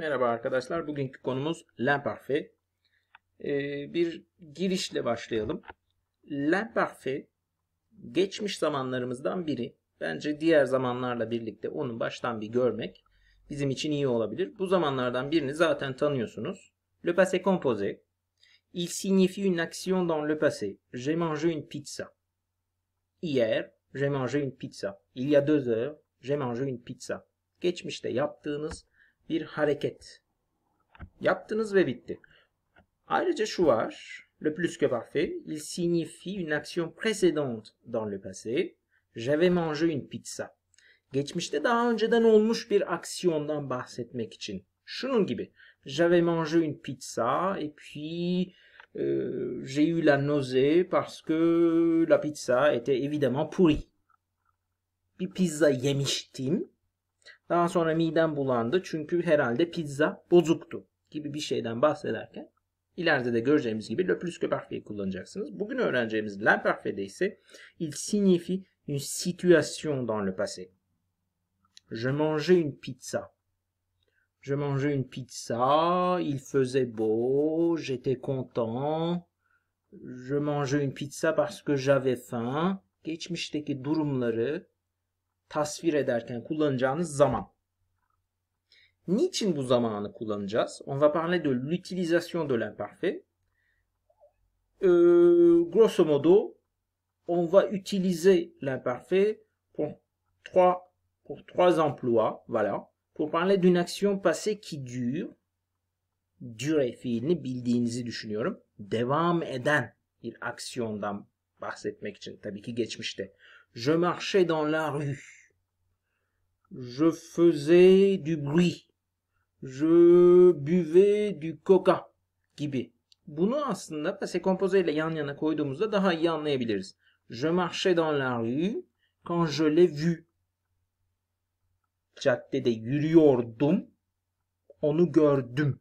Merhaba arkadaşlar. Bugünkü konumuz l'imparfait. Bir girişle başlayalım. L'imparfait geçmiş zamanlarımızdan biri. Bence diğer zamanlarla birlikte onu baştan bir görmek bizim için iyi olabilir. Bu zamanlardan birini zaten tanıyorsunuz. Le passé composé. Il signifie une action dans le passé. J'ai mangé une pizza. Hier, j'ai mangé une pizza. Il y a 2 heures, j'ai mangé une pizza. Geçmişte yaptığınız bir hareket. Yaptınız ve bitti. Ayrıca şu var. Le plus que parfait, il signifie une action précédente dans le passé. J'avais mangé une pizza. Geçmişte daha önceden olmuş bir aksiyondan bahsetmek için. Şunun gibi. J'avais mangé une pizza et puis j'ai eu la nausée parce que la pizza était évidemment pourrie. Bir pizza yemiştim. Daha sonra midem bulandı çünkü herhalde pizza bozuktu gibi bir şeyden bahsederken ileride de göreceğimiz gibi le plus que parfait kullanacaksınız. Bugün öğreneceğimiz l'imparfait'de ise il signifie une situation dans le passé. Je mangeais une pizza. Je mangeais une pizza, il faisait beau, j'étais content. Je mangeais une pizza parce que j'avais faim. Geçmişteki durumları tasvir ederken kullanacağınız zaman. Niçin bu zamanı kullanacağız? On va parler de l'utilisation de l'imparfait. Grosso modo, on va utiliser l'imparfait pour trois emplois, voilà, pour parler d'une action passée qui dure. Dure fiilini bildiğinizi düşünüyorum. Devam eden bir aksiyondan bahsetmek için, tabii ki geçmişte. Je marchais dans la rue. Je faisais du bruit. Je buvais du coca gibi. Bunu aslında passé composé ile yan yana koyduğumuzda daha iyi anlayabiliriz. Je marchais dans la rue quand je l'ai vu. Caddede yürüyordum. Onu gördüm.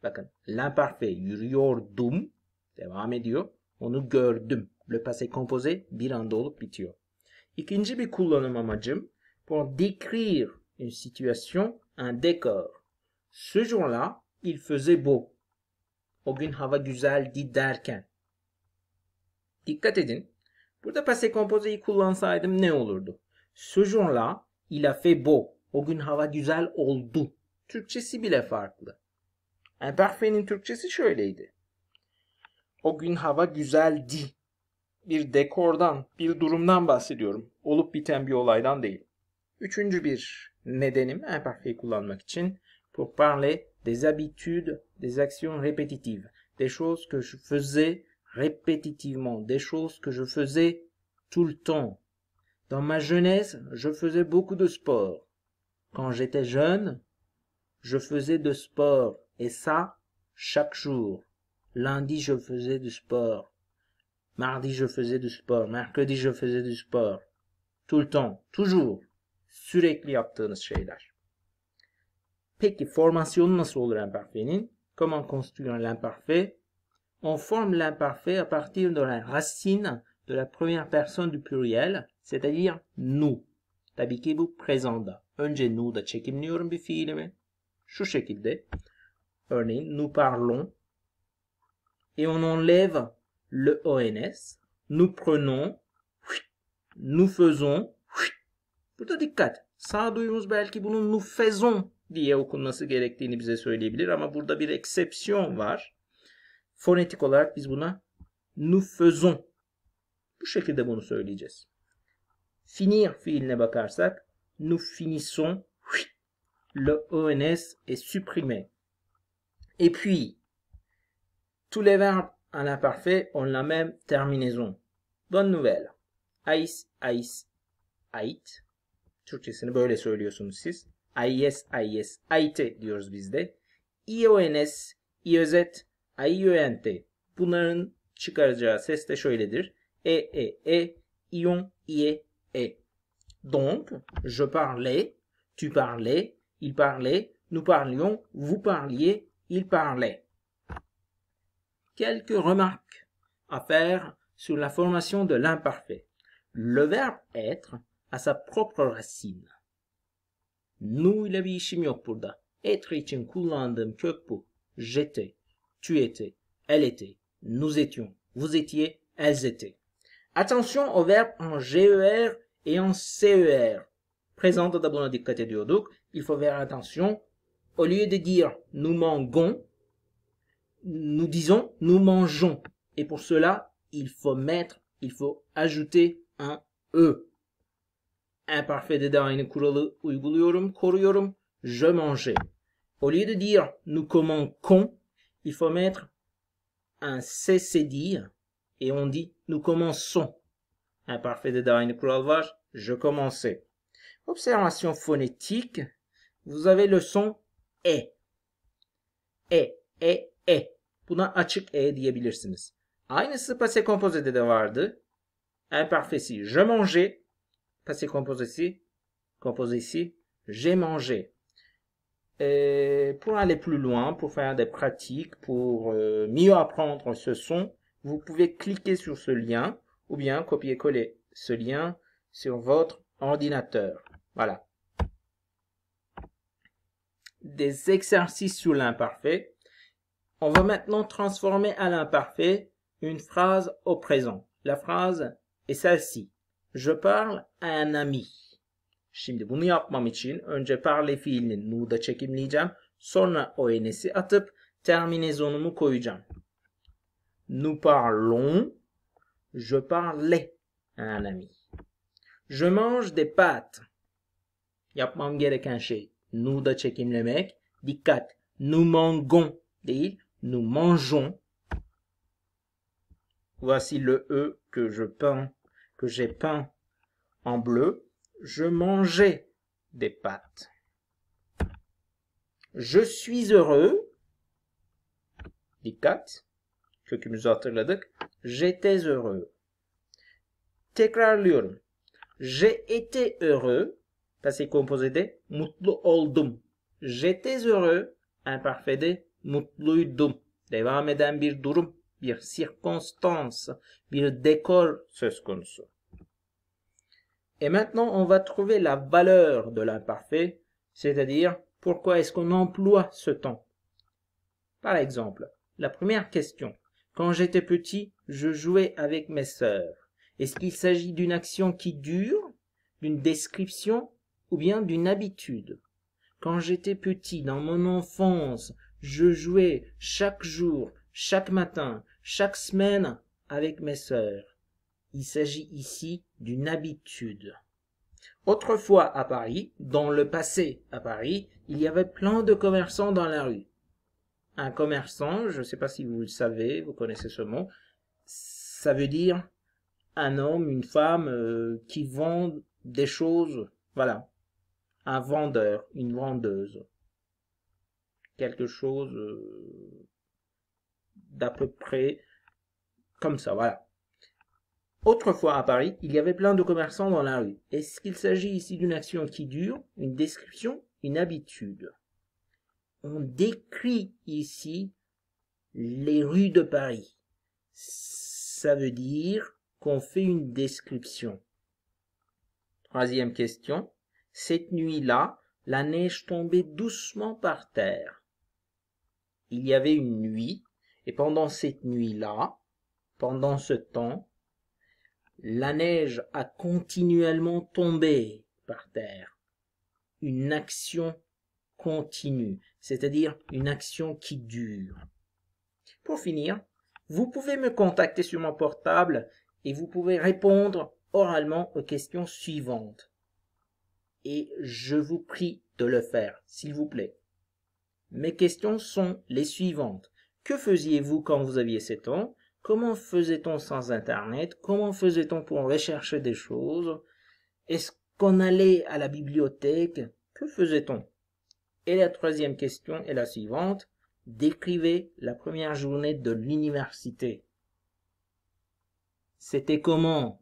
Bakın, l'imparfait yürüyordum. Devam ediyor. Onu gördüm. Le passé composé bir anda olup bitiyor. İkinci bir kullanım amacım pour décrire une situation, un décor. Ce jour-là, il faisait beau. O gün hava güzeldi derken. Dikkat edin. Burada passé composé'yi kullansaydım ne olurdu? Ce jour-là, il a fait beau. O gün hava güzel oldu. Türkçesi bile farklı. Imparfait'in Türkçesi şöyleydi. O gün hava güzeldi. Bir dekordan, bir durumdan bahsediyorum. Olup biten bir olaydan değil. Üçüncü bir nedenim imparfait kullanmak için pour parler des habitudes, des actions répétitives, des choses que je faisais répétitivement, des choses que je faisais tout le temps. Dans ma jeunesse, je faisais beaucoup de sport. Quand j'étais jeune, je faisais de sport, et ça, chaque jour. Lundi, je faisais du sport. Mardi, je faisais du sport. Mercredi, je faisais du sport. Tout le temps, toujours. Sürekli yaptığınız şeyler. Peki formasyonu nasıl olur imparfait'in? Comment construire l'imparfait? On forme l'imparfait à partir de la racine de la première personne du pluriel, c'est-à-dire nous. Tabii ki bu présent'da. Önce nou'da çekimliyorum bir fiilimi. Şu şekilde. Örneğin nous parlons. Et on enlève le ONS. Nous prenons. Nous faisons. Burada dikkat. Sağduyumuz belki bunun nous faisons diye okunması gerektiğini bize söyleyebilir ama burada bir eksepsiyon var. Fonetik olarak biz buna nous faisons. Bu şekilde bunu söyleyeceğiz. Finir fiiline bakarsak nous finissons. Le ONS est supprimé. Et puis, tous les verbes en imparfait ont la même terminaison. Bonne nouvelle. Ais, ais, ait. Türkçesini böyle söylüyorsunuz siz. Ayes, ayes, aite diyoruz biz de. İONS, iözet, aiönt. Bunların çıkaracağı ses de şöyledir. İon, ie, e. Donc, je parlais, tu parlais, il parlait, nous parlions, vous parliez, il parlait. Quelques remarques à faire sur la formation de l'imparfait. Le verbe être a sa propre racine. Nu ile bir işim yok burada. Être için kullandığım kök bu. J'étais, tu étais, elle était, nous étions, vous étiez, elles étaient. Attention aux verbes en GER et en CER. Présente da buna dikkat ediyorduk. Il faut faire attention. Au lieu de dire nous mangons, nous disons nous mangeons. Et pour cela, il faut ajouter un E. Imparfait'de de aynı kuralı uyguluyorum, koruyorum. Je mangeais. Au lieu de dire nous commençons, il faut mettre un cessez-dire et on dit nous commençons. Imparfait'de de aynı kural var. Je commençais. Observation phonétique. Vous avez le son E. E. Buna açık E diyebilirsiniz. Aynısı passé composé'de de vardı. Imparfait, je mangeais. Passé composé ici, j'ai mangé. Pour aller plus loin, pour faire des pratiques, pour mieux apprendre ce son, vous pouvez cliquer sur ce lien ou bien copier-coller ce lien sur votre ordinateur. Voilà. Des exercices sur l'imparfait. On va maintenant transformer à l'imparfait une phrase au présent. La phrase est celle-ci. Je parle à un ami. Şimdi bunu yapmam için önce parler fiilini nu'da çekimleyeceğim. Sonra o n'si atıp terminazonumu koyacağım. Nous parlons. Je parlais à un ami. Je mange des pâtes. Yapmam gereken şey nu'da çekimlemek. Dikkat. Nous mangeons değil. Nous mangeons. Voici le E que j'ai peint en bleu. Je mangeais des pâtes. Je suis heureux. Dikkat. Kökümüzü hatırladık. J'étais heureux. Tekrarlıyorum. J'ai été heureux. Passé composé'de mutlu oldum. J'étais heureux. Imparfait'de mutluydum. Devam eden bir durum, bir circonstance, bir décor söz konusu. Et maintenant, on va trouver la valeur de l'imparfait, c'est-à-dire pourquoi est-ce qu'on emploie ce temps. Par exemple, la première question. Quand j'étais petit, je jouais avec mes sœurs. Est-ce qu'il s'agit d'une action qui dure, d'une description ou bien d'une habitude? Quand j'étais petit, dans mon enfance, je jouais chaque jour, chaque matin, chaque semaine avec mes sœurs. Il s'agit ici d'une habitude. Autrefois à Paris, dans le passé à Paris, il y avait plein de commerçants dans la rue. Un commerçant, je ne sais pas si vous le savez, vous connaissez ce mot, ça veut dire un homme, une femme qui vend des choses, voilà. Un vendeur, une vendeuse. Quelque chose d'à peu près comme ça, voilà. Autrefois à Paris, il y avait plein de commerçants dans la rue. Est-ce qu'il s'agit ici d'une action qui dure, une description, une habitude? On décrit ici les rues de Paris. Ça veut dire qu'on fait une description. Troisième question. Cette nuit-là, la neige tombait doucement par terre. Il y avait une nuit, et pendant cette nuit-là, pendant ce temps, la neige a continuellement tombé par terre. Une action continue, c'est-à-dire une action qui dure. Pour finir, vous pouvez me contacter sur mon portable et vous pouvez répondre oralement aux questions suivantes. Et je vous prie de le faire, s'il vous plaît. Mes questions sont les suivantes. Que faisiez-vous quand vous aviez 7 ans? Comment faisait-on sans Internet? Comment faisait-on pour rechercher des choses? Est-ce qu'on allait à la bibliothèque? Que faisait-on? Et la troisième question est la suivante. Décrivez la première journée de l'université. C'était comment?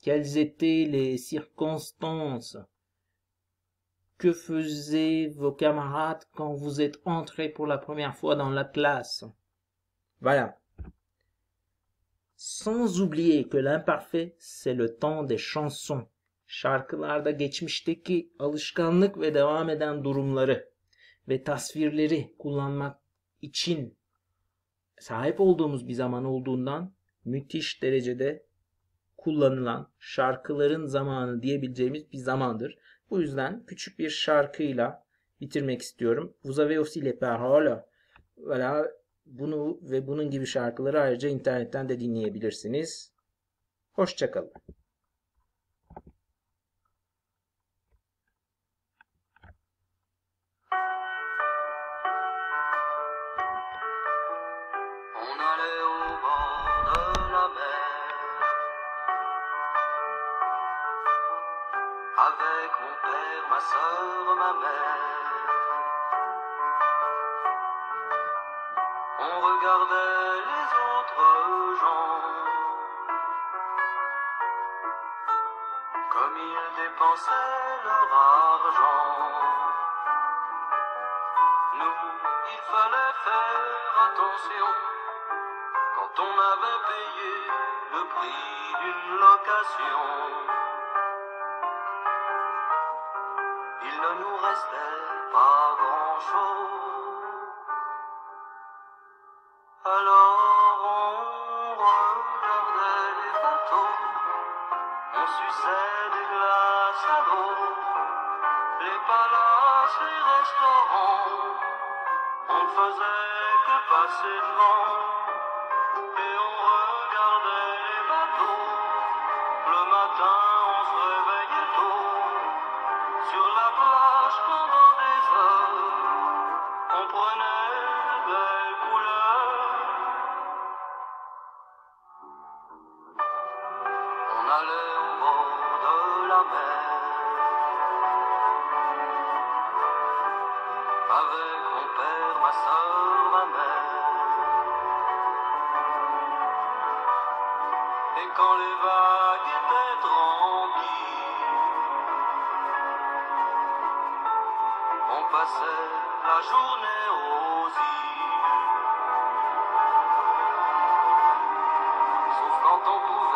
Quelles étaient les circonstances? Que faisaient vos camarades quand vous êtes entrés pour la première fois dans la classe? Voilà. Sans oublier que l'imparfait, c'est le temps des chansons. Şarkılarda geçmişteki alışkanlık ve devam eden durumları ve tasvirleri kullanmak için sahip olduğumuz bir zaman olduğundan müthiş derecede kullanılan şarkıların zamanı diyebileceğimiz bir zamandır. Bu yüzden küçük bir şarkıyla bitirmek istiyorum. Vous avez aussi les paroles. Voilà, bunu ve bunun gibi şarkıları ayrıca internetten de dinleyebilirsiniz. Hoşçakalın. On allait au bord de la mer avec mon père, ma soeur, ma mère. On regardait les autres gens comme ils dépensaient leur argent. Nous, il fallait faire attention quand on avait payé le prix d'une location. Il ne nous restait pas grand-chose. Alors on regardait les bateaux, on suçait des glaces à l'eau, les palaces, les restaurants, on ne faisait que passer devant. Et on regardait les bateaux. Le matin on se réveillait tôt. Sur la plage pendant des heures, on prenait de belles couleurs. On allait au bord de la mer avec mon père, ma soeur, ma mère. Et quand les vagues étaient tranquilles, on passait la journée aux îles. Sauf quand on pouvait